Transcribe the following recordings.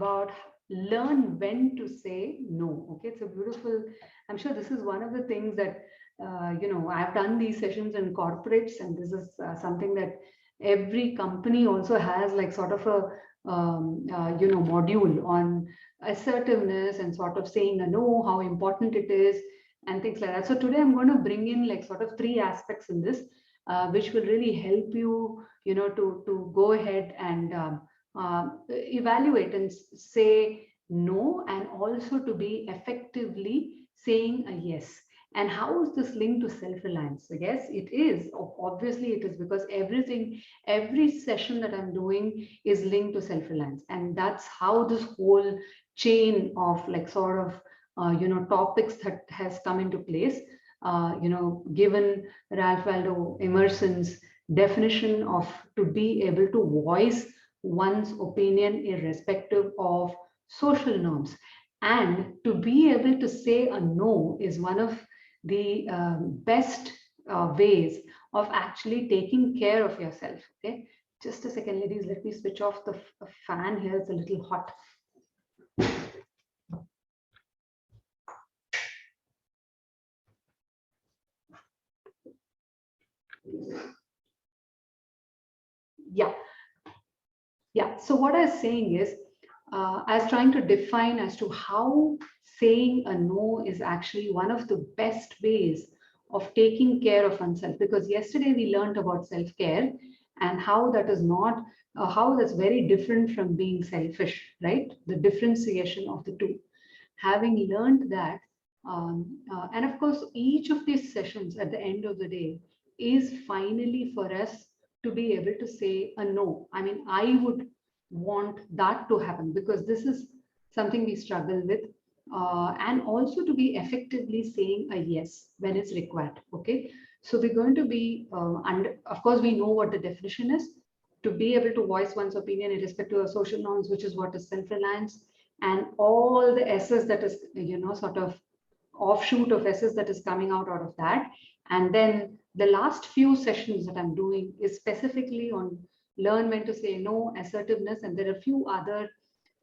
about learn when to say no. Okay, it's a beautiful, I'm sure this is one of the things that, I've done these sessions in corporates, and this is something that every company also has, like sort of a, module on assertiveness and sort of saying a no, how important it is, and things like that. So today I'm going to bring in like sort of three aspects in this, which will really help you, to go ahead and evaluate and say no, and also to be effectively saying a yes. And how is this linked to self-reliance? So yes, it is. Obviously, it is, because every session that I'm doing is linked to self-reliance. And that's how this whole chain of like sort of, topics that has come into place, given Ralph Waldo Emerson's definition of to be able to voice one's opinion irrespective of social norms. And to be able to say a no is one of the best ways of actually taking care of yourself. Okay, just a second, ladies. Let me switch off the fan here. It's a little hot. Yeah. So what I was saying is, I was trying to define as to how saying a no is actually one of the best ways of taking care of oneself. Because yesterday we learned about self-care and how that is not, how that's very different from being selfish, right? The differentiation of the two. Having learned that, and of course, each of these sessions at the end of the day is finally for us to be able to say a no. I mean, I would want that to happen, because this is something we struggle with, and also to be effectively saying a yes when it's required. Okay, so we're going to be, and of course, we know what the definition is: to be able to voice one's opinion irrespective of social norms, which is what is self-reliance, and all the S's that is, sort of offshoot of S's that is coming out of that. And then the last few sessions that I'm doing is specifically on learn when to say no, assertiveness, and there are a few other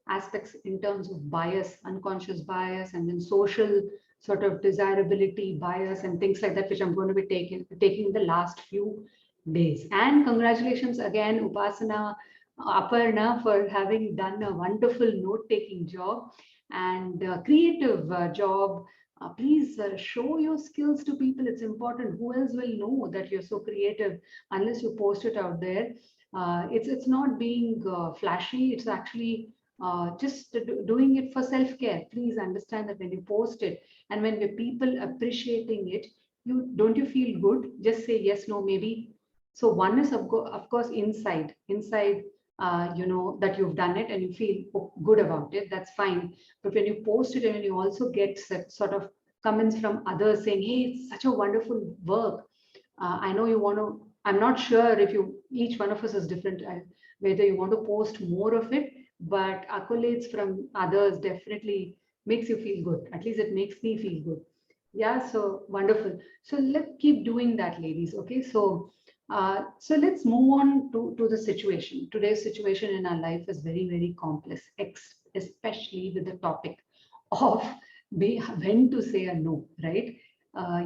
aspects in terms of bias, unconscious bias, and then social sort of desirability bias and things like that, which I'm going to be taking the last few days. And congratulations again, Upasana, Aparna, for having done a wonderful note-taking job and creative job. Please show your skills to people. It's important. Who else will know that you're so creative unless you post it out there? It's not being flashy. It's actually just doing it for self-care. Please understand that when you post it and when the people appreciating it, you feel good? Just say yes, no, maybe. So one is of course inside, that you've done it and you feel good about it. That's fine. But when you post it and when you also get sort of comments from others saying, "Hey, it's such a wonderful work. I know you want to." I'm not sure if each one of us is different, whether you want to post more of it, but accolades from others definitely makes you feel good. At least it makes me feel good. Yeah, so wonderful. So let's keep doing that, ladies. Okay, so let's move on to the situation. Today's situation in our life is very, very complex, especially with the topic of when to say a no, right?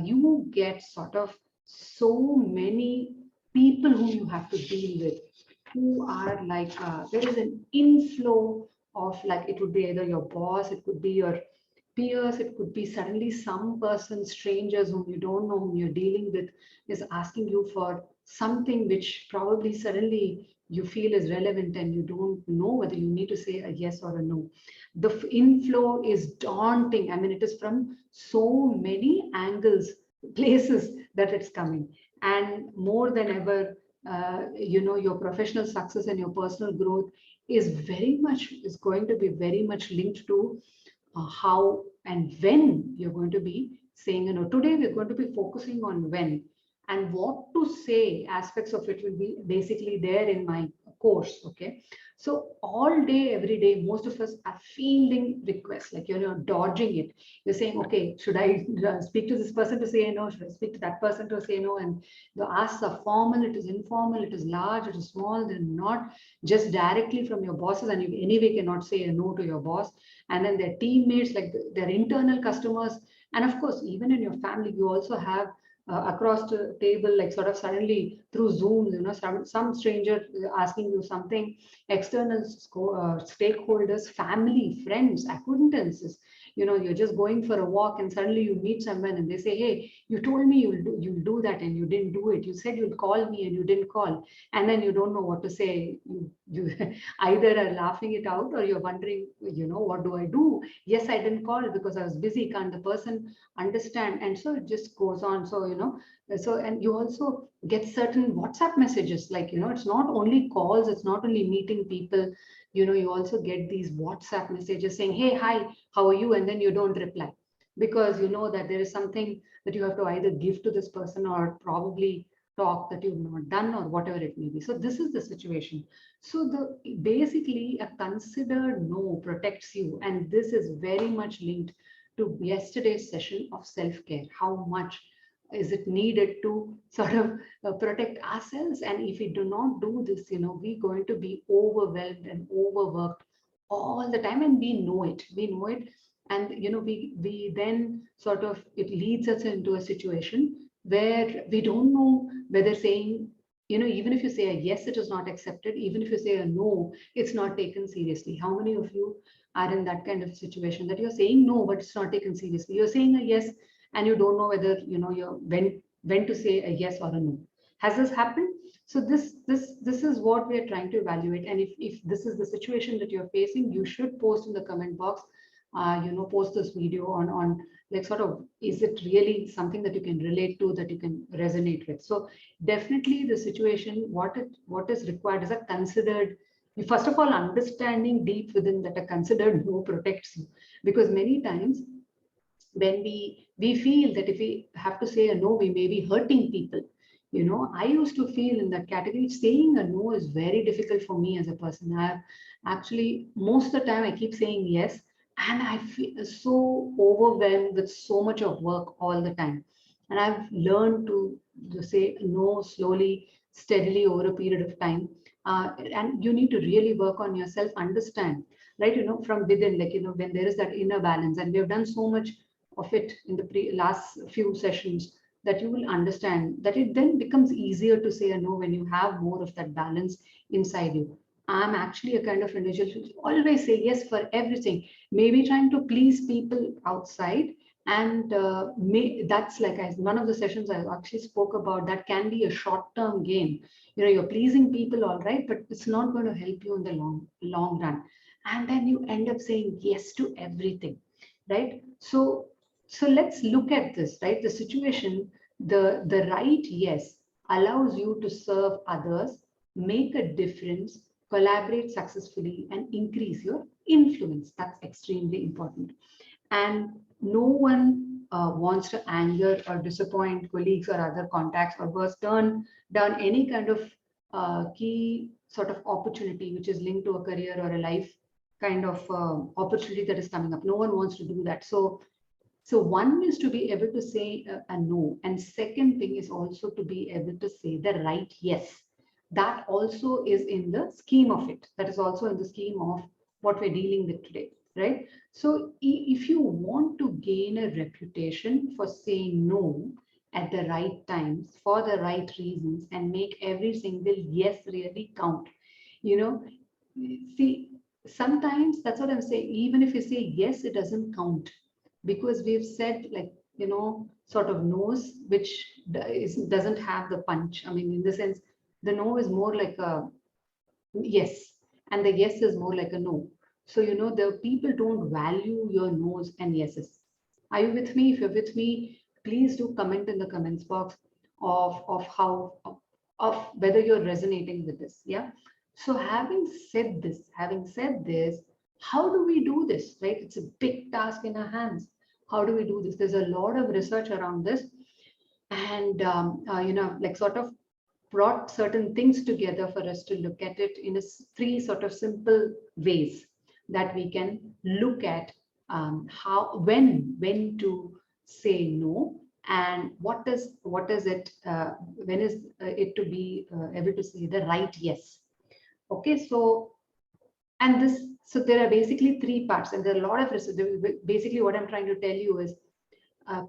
You get sort of so many people who you have to deal with, who are like, there is an inflow of, like, it would be either your boss, it could be your peers, it could be suddenly some person, strangers whom you don't know, whom you're dealing with, is asking you for something which probably suddenly you feel is relevant and you don't know whether you need to say a yes or a no. The inflow is daunting. I mean, it is from so many angles, places that it's coming. And more than ever, your professional success and your personal growth is going to be very much linked to how and when you're going to be saying, today we're going to be focusing on when, and what to say. Aspects of it will be basically there in my course. Okay, so all day, every day, most of us are fielding requests, like you're dodging it. You're saying, okay, should I speak to this person to say no? Should I speak to that person to say no? And the asks are formal, it is informal, it is large, it is small. They're not just directly from your bosses, and you anyway cannot say a no to your boss. And then their teammates, like their internal customers, and of course, even in your family, you also have across the table, like sort of suddenly through Zoom, some stranger asking you something, external stakeholders, family, friends, acquaintances. You're just going for a walk and suddenly you meet someone and they say, hey, you told me you'll do that and you didn't do it. You said you'll call me and you didn't call. And then you don't know what to say. You either are laughing it out or you're wondering, what do I do? Yes, I didn't call because I was busy. Can't the person understand? And so it just goes on. So and you also get certain WhatsApp messages, like it's not only calls, it's not only meeting people. You also get these WhatsApp messages saying, hey, hi, how are you? And then you don't reply because you know that there is something that you have to either give to this person or probably talk that you've not done or whatever it may be. So this is the situation. So the basically a considered no protects you, and this is very much linked to yesterday's session of self-care. How much is it needed to sort of protect ourselves? And if we do not do this, we're going to be overwhelmed and overworked all the time, and we know it. And we then sort of, it leads us into a situation where we don't know whether saying, even if you say a yes, it is not accepted. Even if you say a no, it's not taken seriously. How many of you are in that kind of situation that you're saying no, but it's not taken seriously? You're saying a yes and you don't know whether you're when to say a yes or a no. Has this happened? So this is what we are trying to evaluate. And if this is the situation that you're facing, you should post in the comment box, post this video on like sort of, is it really something that you can relate to, that you can resonate with? So definitely the situation, what is required is a considered, first of all, understanding deep within that a considered no protects you. Because many times when we feel that if we have to say a no, we may be hurting people. I used to feel in that category. Saying a no is very difficult for me as a person. I've actually, most of the time I keep saying yes, and I feel so overwhelmed with so much of work all the time. And I've learned to say no slowly, steadily over a period of time. And you need to really work on yourself, understand, right? From within, like, when there is that inner balance, and we have done so much of it in the last few sessions, that you will understand that it then becomes easier to say a no when you have more of that balance inside you. I'm actually a kind of individual who always say yes for everything, maybe trying to please people outside. And that's like one of the sessions I actually spoke about, that can be a short-term gain. You're pleasing people, all right, but it's not going to help you in the long run. And then you end up saying yes to everything, right? So let's look at this, right? The situation, the right yes allows you to serve others, make a difference, collaborate successfully, and increase your influence. That's extremely important. And no one wants to anger or disappoint colleagues or other contacts, or worse, turn down any kind of key sort of opportunity which is linked to a career or a life kind of opportunity that is coming up. No one wants to do that. So one is to be able to say a no, and second thing is also to be able to say the right yes. That also is in the scheme of it. That is also in the scheme of what we're dealing with today, right? So if you want to gain a reputation for saying no at the right times, for the right reasons, and make every single yes really count, you know, see, sometimes that's what I'm saying. Even if you say yes, it doesn't count, because we've said, like, sort of no's, which doesn't have the punch. I mean, in the sense, the no is more like a yes, and the yes is more like a no. So the people don't value your no's and yeses. Are you with me? If you're with me, please do comment in the comments box of how, of whether you're resonating with this. Yeah. So having said this, how do we do this, right? It's a big task in our hands. How do we do this? There's a lot of research around this. And like sort of brought certain things together for us to look at it in three sort of simple ways that we can look at how when to say no, and what is it when is it to be able to say the right yes. Okay, so and this, so there are basically three parts, and there are a lot of research. Basically what I'm trying to tell you is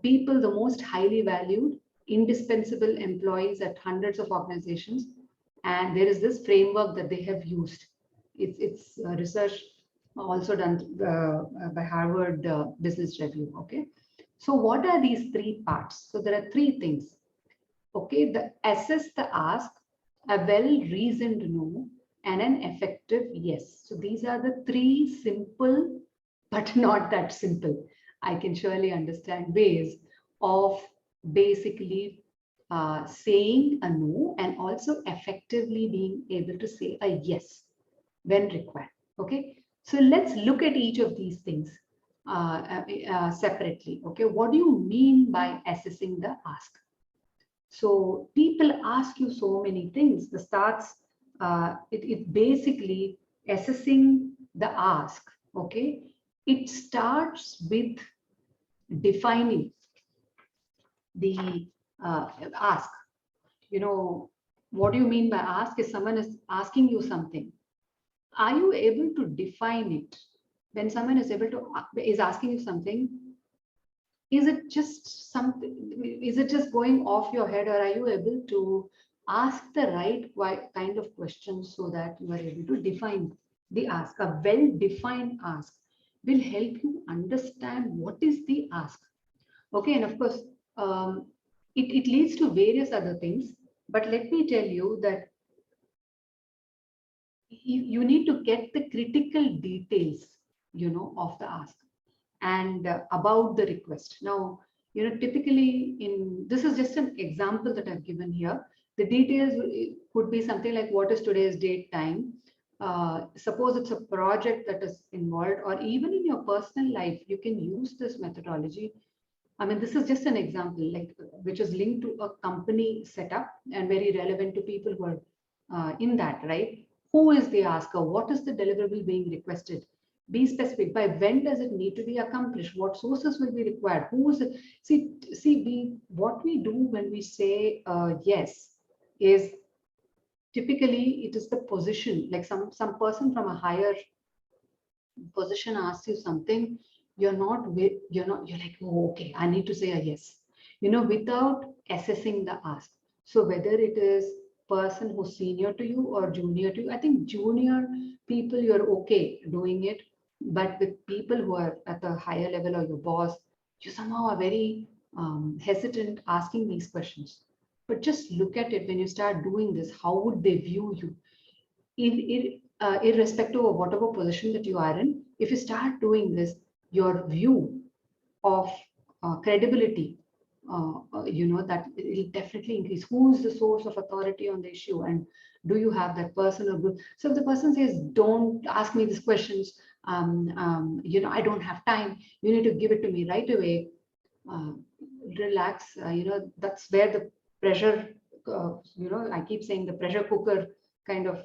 people, the most highly valued, indispensable employees at hundreds of organizations. And there is this framework that they have used. It's research also done by Harvard Business Review. Okay. So what are these three parts? So there are three things. Okay. The assess the ask, a well-reasoned no, and an effective yes. So these are the three simple, but not that simple, I can surely understand, ways of basically saying a no and also effectively being able to say a yes when required. Okay, so let's look at each of these things separately. Okay, what do you mean by assessing the ask? So people ask you so many things. The starts, it basically assessing the ask. Okay, it starts with defining the ask. You know, what do you mean by ask? If someone is asking you something, are you able to define it? When someone is able to is asking you something, is it just something, is it just going off your head, or are you able to ask the right kind of questions so that you are able to define the ask? A well defined ask will help you understand what is the ask. Okay, and of course, it leads to various other things. But let me tell you that you need to get the critical details, of the ask and about the request. Now, typically this is just an example that I've given here. The details could be something like what is today's date, time. Suppose it's a project that is involved, or even in your personal life, you can use this methodology. I mean, this is just an example, like which is linked to a company setup and very relevant to people who are in that, right? Who is the asker? What is the deliverable being requested? Be specific. By when does it need to be accomplished? What sources will be required? Who is it? See, what we do when we say yes is typically it is the position. Like some person from a higher position asks you something, you're like, oh, okay, I need to say a yes, without assessing the ask. So whether it is person who's senior to you or junior to you, I think junior people you're okay doing it, but with people who are at the higher level or your boss, you somehow are very hesitant asking these questions. But just look at it, when you start doing this, how would they view you? Irrespective of whatever position that you are in, if you start doing this, your view of credibility, that it will definitely increase. Who is the source of authority on the issue, and do you have that person or group? So if the person says, "Don't ask me these questions," I don't have time. You need to give it to me right away. Uh, Relax. That's where the pressure. I keep saying the pressure cooker kind of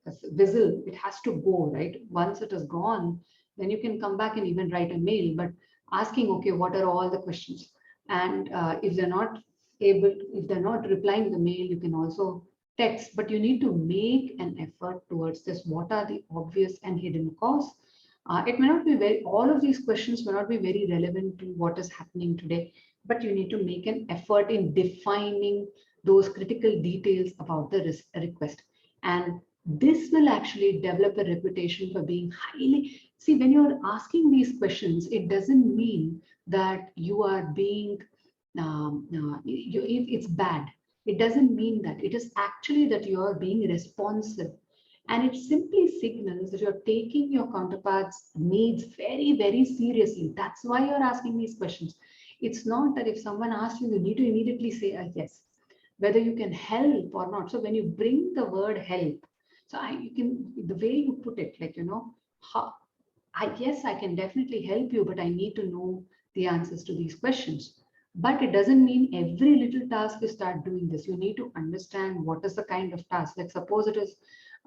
whistle, it has to go, right? Once it is gone, then you can come back and even write a mail, but asking, okay, what are all the questions? And if they're not if they're not replying the mail, you can also text, but you need to make an effort towards this. What are the obvious and hidden costs? It may not be all of these questions may not be very relevant to what is happening today, but you need to make an effort in defining those critical details about the request. And this will actually develop a reputation for being highly. See, when you're asking these questions, it doesn't mean that you are being, it's bad. It doesn't mean that. It is actually that you are being responsive. And it simply signals that you're taking your counterpart's needs very, very seriously. That's why you're asking these questions. It's not that if someone asks you, you need to immediately say a yes, whether you can help or not. So when you bring the word help, so you can, the way you put it, like, yes, I can definitely help you, but I need to know the answers to these questions. But it doesn't mean every little task you start doing this. You need to understand what is the kind of task. Like suppose it is,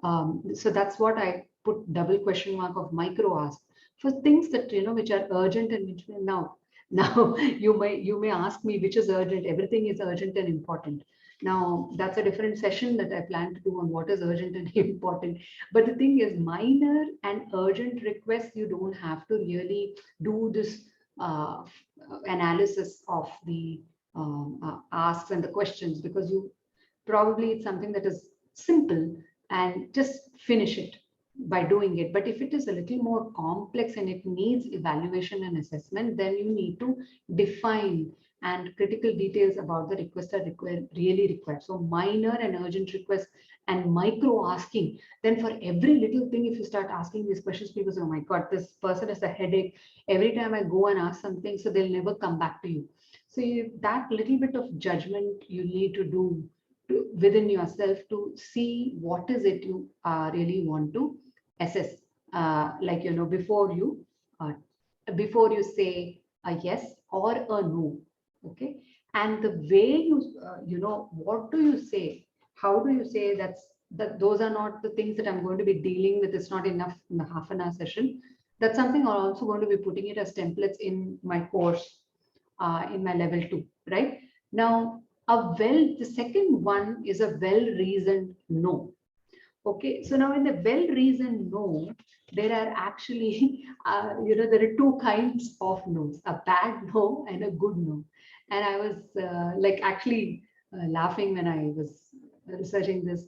so that's what I put double question mark of micro ask for things that which are urgent and which now now you may ask me which is urgent. Everything is urgent and important. Now that's a different session that I plan to do on what is urgent and important. But the thing is, minor and urgent requests, you don't have to really do this analysis of the asks and the questions, because you probably it's something that is simple and just finish it by doing it. But if it is a little more complex and it needs evaluation and assessment, then you need to define and critical details about the request are really required. So minor and urgent requests and micro asking. Then for every little thing, if you start asking these questions, people say, oh my God, this person has a headache. Every time I go and ask something, so they'll never come back to you. So that little bit of judgment you need to do within yourself to see what is it you really want to assess, like uh, before you say a yes or a no. Okay. And the way what do you say, how do you say that those are not the things that I'm going to be dealing with. It's not enough in the half an hour session. That's something I'm also going to be putting it as templates in my course, in my level 2, right? Now, the second one is a well-reasoned no. Okay, so now in the well-reasoned no, there are actually, there are two kinds of no's, a bad no and a good no. And I was like actually laughing when I was researching this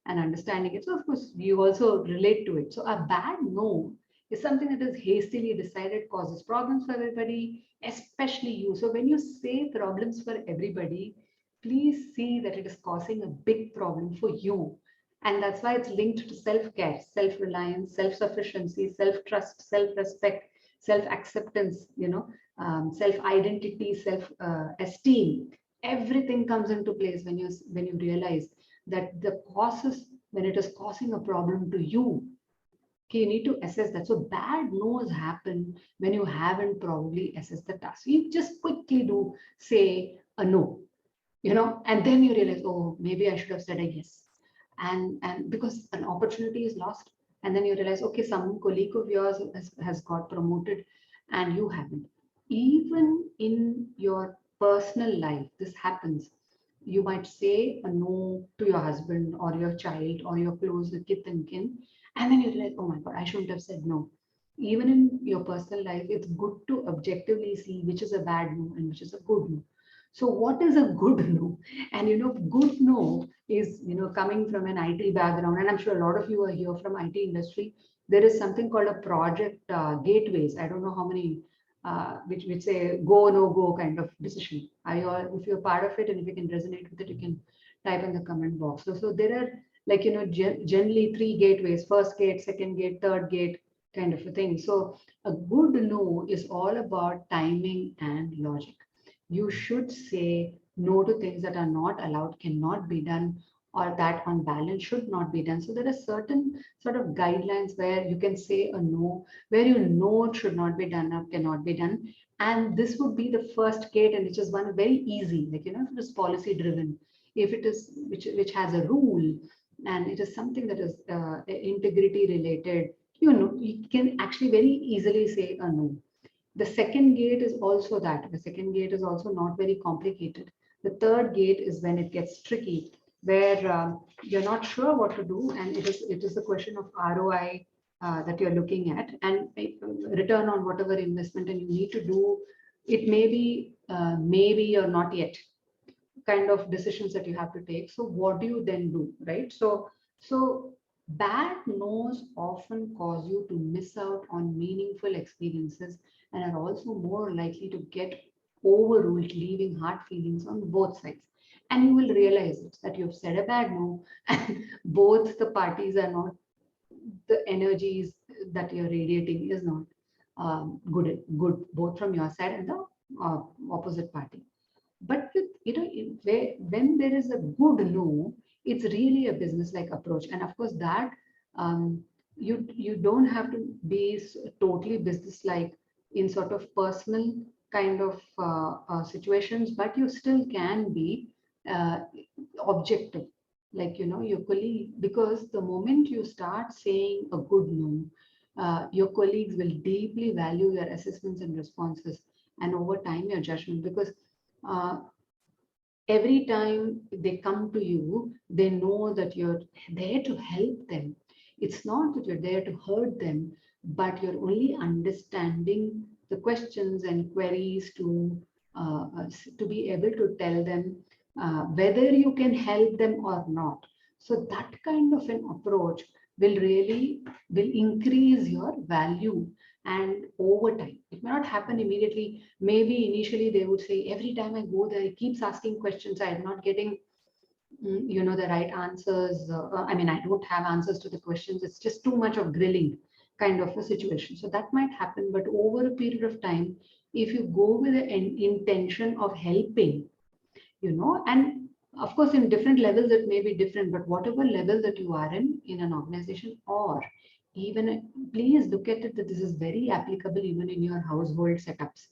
and understanding it. So of course, you also relate to it. So a bad no is something that is hastily decided, causes problems for everybody, especially you. So when you say problems for everybody, please see that it is causing a big problem for you. And that's why it's linked to self-care, self-reliance, self-sufficiency, self-trust, self-respect, self-acceptance, self-identity, self-esteem. Everything comes into place when you realize that the causes, when it is causing a problem to you. Okay, you need to assess that. So bad no's happen when you haven't probably assessed the task. You just quickly do say a no, and then you realize, oh, maybe I should have said a yes. And because an opportunity is lost, and then you realize, okay, some colleague of yours has got promoted and you haven't. Even in your personal life, this happens. You might say a no to your husband or your child or your close kith and kin, and then you realize, oh my God, I shouldn't have said no. Even in your personal life, it's good to objectively see which is a bad no and which is a good no. So what is a good no? And good no is coming from an IT background, and I'm sure a lot of you are here from IT industry. There is something called a project gateways. I don't know how many, which say go no go kind of decision. If you're part of it and if you can resonate with it, you can type in the comment box. So there are, like generally 3 gateways: first gate, second gate, third gate, kind of a thing. So a good no is all about timing and logic. You should say no to things that are not allowed, cannot be done, or that on balance should not be done. So there are certain sort of guidelines where you can say a no, where you know it should not be done or cannot be done. And this would be the first gate, and which is one very easy, like if it is policy driven, if it is which has a rule, and it is something that is integrity related, you can actually very easily say a no. The second gate is also that. The second gate is also not very complicated. The third gate is when it gets tricky, where you're not sure what to do, and it is a question of ROI that you're looking at, and return on whatever investment, and you need to do. It may be maybe or not yet kind of decisions that you have to take. So what do you then do, right? So bad no's often cause you to miss out on meaningful experiences and are also more likely to get overruled, leaving hard feelings on both sides. And you will realize it, that you've said a bad no, and both the parties are not, the energies that you're radiating is not good, both from your side and the opposite party. But when there is a good no, it's really a business-like approach. And of course, that you don't have to be totally business-like in sort of personal kind of situations, but you still can be uh, objective, like your colleague, because the moment you start saying a good no, your colleagues will deeply value your assessments and responses, and over time your judgment, because uh, every time they come to you, they know that you're there to help them. It's not that you're there to hurt them, but you're only understanding the questions and queries to be able to tell them whether you can help them or not. So that kind of an approach will increase your value, and over time it may not happen immediately. Maybe initially they would say, every time I go there, it keeps asking questions, I am not getting the right answers. I mean, I don't have answers to the questions, it's just too much of grilling kind of a situation. So that might happen, but over a period of time, if you go with an intention of helping, and of course in different levels it may be different, but whatever level that you are in an organization, or even please look at it that this is very applicable even in your household setups.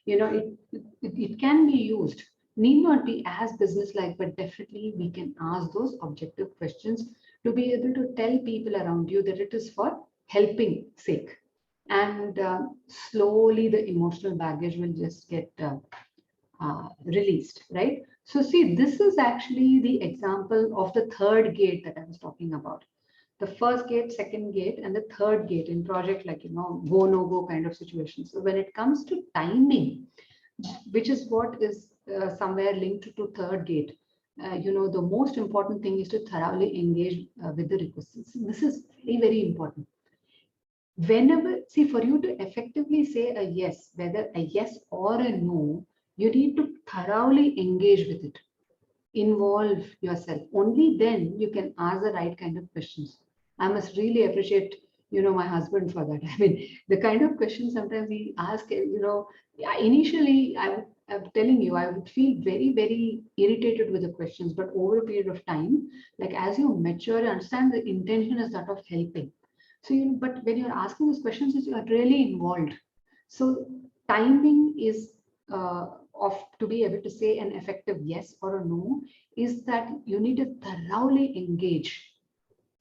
It can be used, need not be as business like, but definitely we can ask those objective questions to be able to tell people around you that it is for helping sake, and slowly the emotional baggage will just get released, right? So see, this is actually the example of the third gate that I was talking about. The first gate, second gate, and the third gate in project, like, go, no go kind of situation. So when it comes to timing, which is what is somewhere linked to third gate, the most important thing is to thoroughly engage with the requests. This is very, very important. Whenever, see, for you to effectively say a yes, whether a yes or a no, you need to thoroughly engage with it, involve yourself. Only then you can ask the right kind of questions. I must really appreciate my husband for that. I mean, the kind of questions sometimes he asks, initially I'm telling you, I would feel very, very irritated with the questions, but over a period of time, like as you mature, you understand the intention is that of helping. So, but when you're asking these questions, you are really involved. So timing is of to be able to say an effective yes or a no, is that you need to thoroughly engage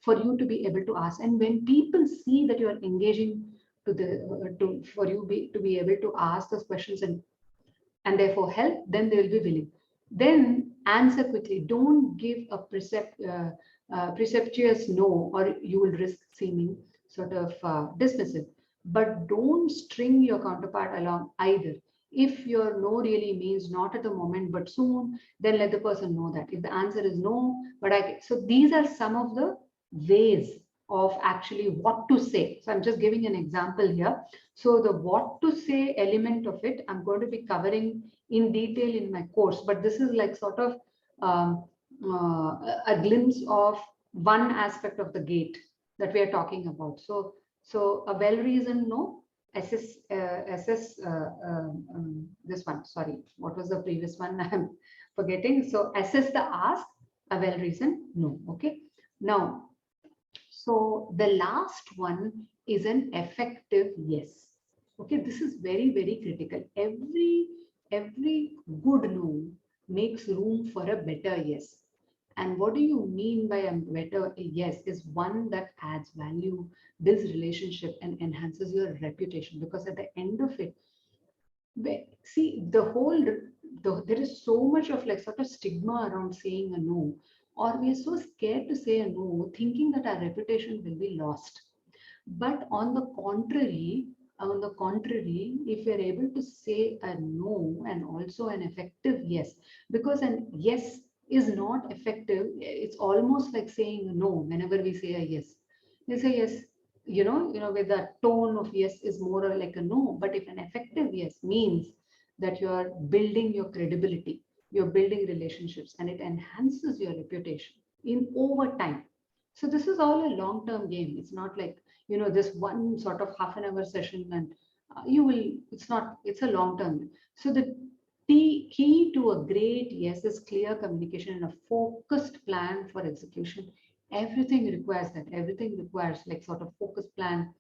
for you to be able to ask. And when people see that you are engaging to the to for you to be able to ask those questions and therefore help, then they will be willing. Then answer quickly. Don't give a preceptuous no, or you will risk seeming sort of dismissive. But don't string your counterpart along either. If your no really means not at the moment, but soon, then let the person know that. If the answer is no, but so these are some of the ways of actually what to say. So I'm just giving an example here. So the what to say element of it, I'm going to be covering in detail in my course, but this is like sort of um, a glimpse of one aspect of the gate that we are talking about. So a well-reasoned no, assess this one. Sorry, what was the previous one? I'm forgetting. So assess the ask, a well-reasoned no. Okay. Now, so the last one is an effective yes. Okay, this is very, very critical. Every good no makes room for a better yes. And what do you mean by a better yes? Is one that adds value, builds relationship, and enhances your reputation. Because at the end of it, see there is so much of like sort of stigma around saying a no, or we are so scared to say a no, thinking that our reputation will be lost. But on the contrary, if you're able to say a no and also an effective yes, because an yes is not effective, it's almost like saying a no whenever we say a yes. We say yes, with the tone of yes is more or like a no. But if an effective yes means that you are building your credibility, you're building relationships, and it enhances your reputation in over time. So this is all a long-term game. It's not like this one sort of half an hour session, and you will it's not it's a long term. So the key to a great yes is clear communication and a focused plan for execution. Everything requires like sort of focused plan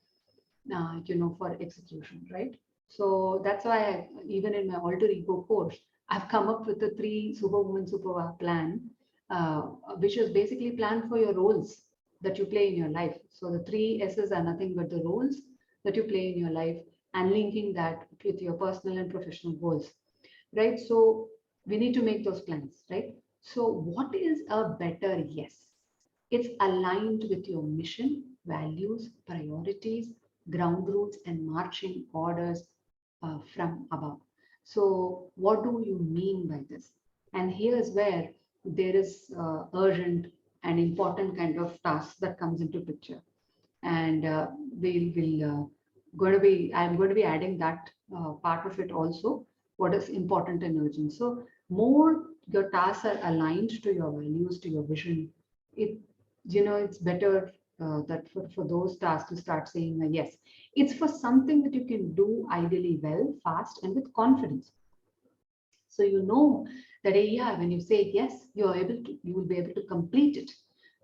for execution, right? So that's why even in my alter ego course, I've come up with the 3 superwoman superpower plan, uh, which is basically planned for your roles that you play in your life. So the 3 S's are nothing but the roles that you play in your life, and linking that with your personal and professional goals, right? So we need to make those plans, right? So what is a better yes? It's aligned with your mission, values, priorities, ground rules, and marching orders from above. So, what do you mean by this? And here's where there is urgent and important kind of task that comes into picture. And going to be I'm going to be adding that part of it also. What is important and urgent? So, more your tasks are aligned to your values, to your vision. It it's better that for those tasks to start saying a yes. It's for something that you can do ideally well, fast, and with confidence. So you know that yeah, when you say yes, you will be able to complete it.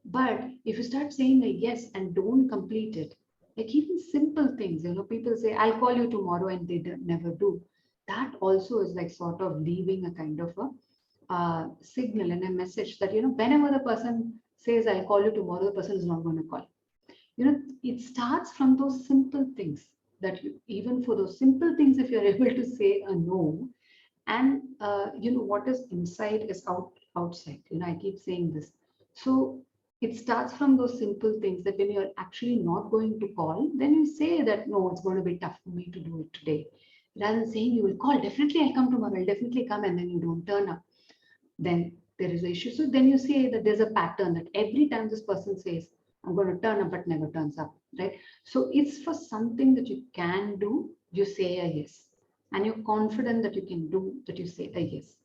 But if you start saying a yes and don't complete it, like even simple things, people say, I'll call you tomorrow, and they never do. That also is like sort of leaving a kind of a signal and a message that, whenever the person says, I'll call you tomorrow, the person is not going to call. It starts from those simple things that even for those simple things, if you're able to say a no, and what is inside is outside. I keep saying this. So it starts from those simple things that when you're actually not going to call, then you say that no, it's going to be tough for me to do it today, rather than saying you will call, definitely I'll come tomorrow, I'll definitely come, and then you don't turn up. Then there is an issue. So then you say that there's a pattern that every time this person says, I'm going to turn up, but never turns up, right? So it's for something that you can do, you say a yes. And you're confident that you can do that, you say a yes.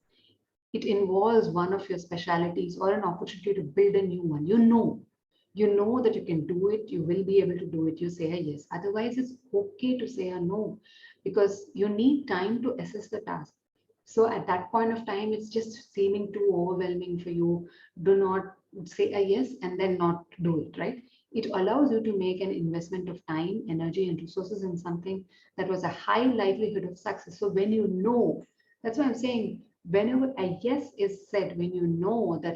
It involves one of your specialities or an opportunity to build a new one. You know that you can do it, you will be able to do it, you say a yes. Otherwise, it's okay to say a no, because you need time to assess the task. So at that point of time, it's just seeming too overwhelming for you. Do not say a yes and then not do it, right? It allows you to make an investment of time, energy, and resources in something that was a high likelihood of success. So when you know, that's why I'm saying, whenever a yes is said, when you know that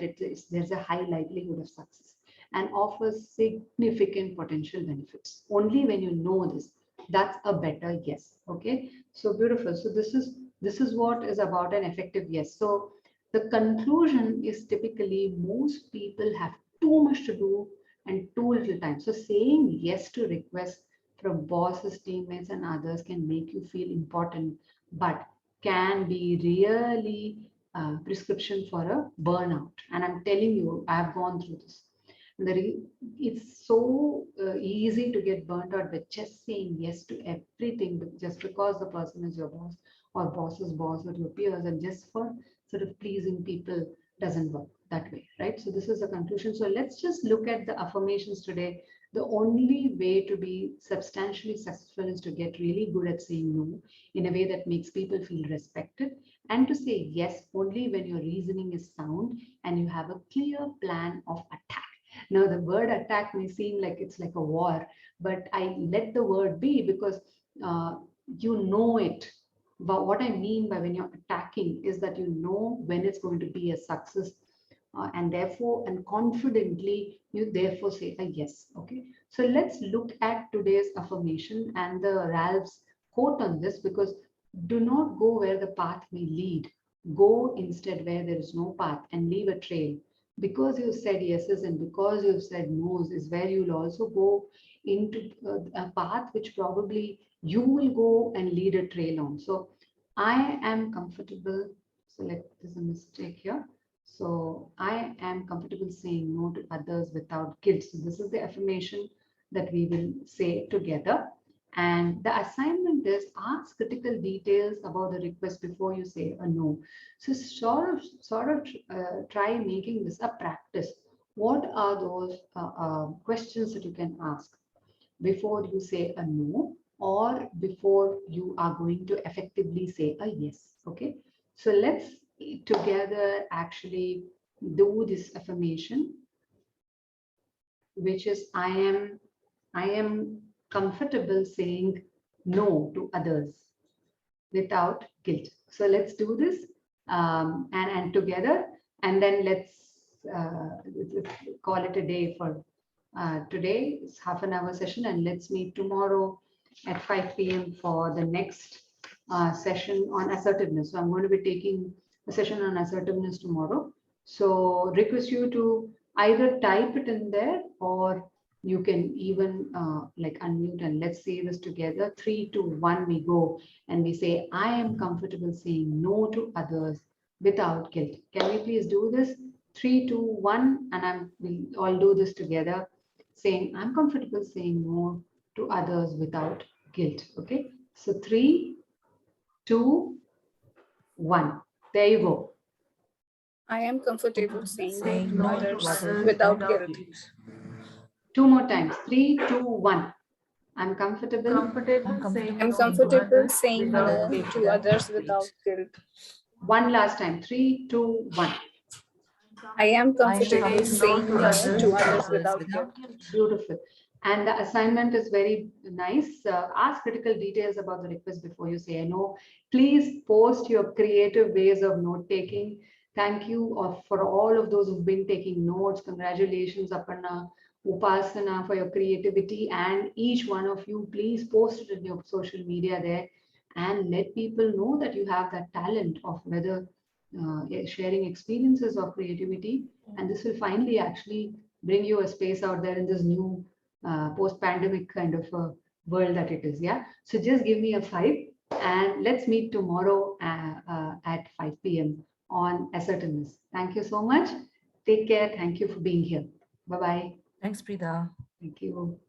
there's a high likelihood of success and offers significant potential benefits. Only when you know this, that's a better yes. Okay, so beautiful. So this is what is about an effective yes. So the conclusion is typically most people have too much to do and too little time. So saying yes to requests from bosses, teammates, and others can make you feel important, but can be really prescription for a burnout. And I'm telling you, I've gone through this. It's so easy to get burnt out with just saying yes to everything, just because the person is your boss or boss's boss or your peers, and just for sort of pleasing people doesn't work that way, right? So this is the conclusion. So let's just look at the affirmations today. The only way to be substantially successful is to get really good at saying no in a way that makes people feel respected, and to say yes only when your reasoning is sound and you have a clear plan of attack. Now, the word attack may seem like it's like a war, but I let the word be because uh, you know it. But what I mean by when you're attacking is that you know when it's going to be a success, and therefore, and confidently, you therefore say a yes. Okay. So let's look at today's affirmation and the Ralph's quote on this, because do not go where the path may lead. Go instead where there is no path and leave a trail. Because you said yeses and because you've said no's is where you'll also go into a path which probably you will go and lead a trail on. So I am comfortable. So there's a mistake here. So I am comfortable saying no to others without guilt. So this is the affirmation that we will say together. And the assignment is ask critical details about the request before you say a no. So sort of try making this a practice. What are those questions that you can ask before you say a no, or before you are going to effectively say a yes? Okay. So let's together actually do this affirmation, which is I am comfortable saying no to others. without guilt. So let's do this and together, and then let's call it a day for today. It's half an hour session, and let's meet tomorrow at 5 p.m. for the next session on assertiveness. So I'm going to be taking a session on assertiveness tomorrow. So request you to either type it in there, or you can even like unmute, and let's say this together. 3, 2, 1, we go, and we say, I am comfortable saying no to others without guilt. Can we please do this? 3, 2, 1, and we'll all do this together, saying, I'm comfortable saying no to others without guilt. Okay. So 3, 2, 1. There you go. I am comfortable saying no to no others to others without without guilt. guilt. 2 more times. 3, 2, 1. I'm comfortable. I'm comfortable saying no to others without guilt. One last time. 3, 2, 1. I am comfortable saying saying no to others without guilt. Beautiful. And the assignment is very nice. Ask critical details about the request before you say no. Please post your creative ways of note taking. Thank you for all of those who've been taking notes. Congratulations, Aparna, Upasana, for your creativity. And each one of you, please post it in your social media there and let people know that you have that talent of whether sharing experiences of creativity. And this will finally actually bring you a space out there in this new post-pandemic kind of a world that it is. Yeah. So just give me a 5, and let's meet tomorrow at 5 p.m. on assertiveness. Thank you so much. Take care. Thank you for being here. Bye-bye. Thanks, Preetha. Thank you.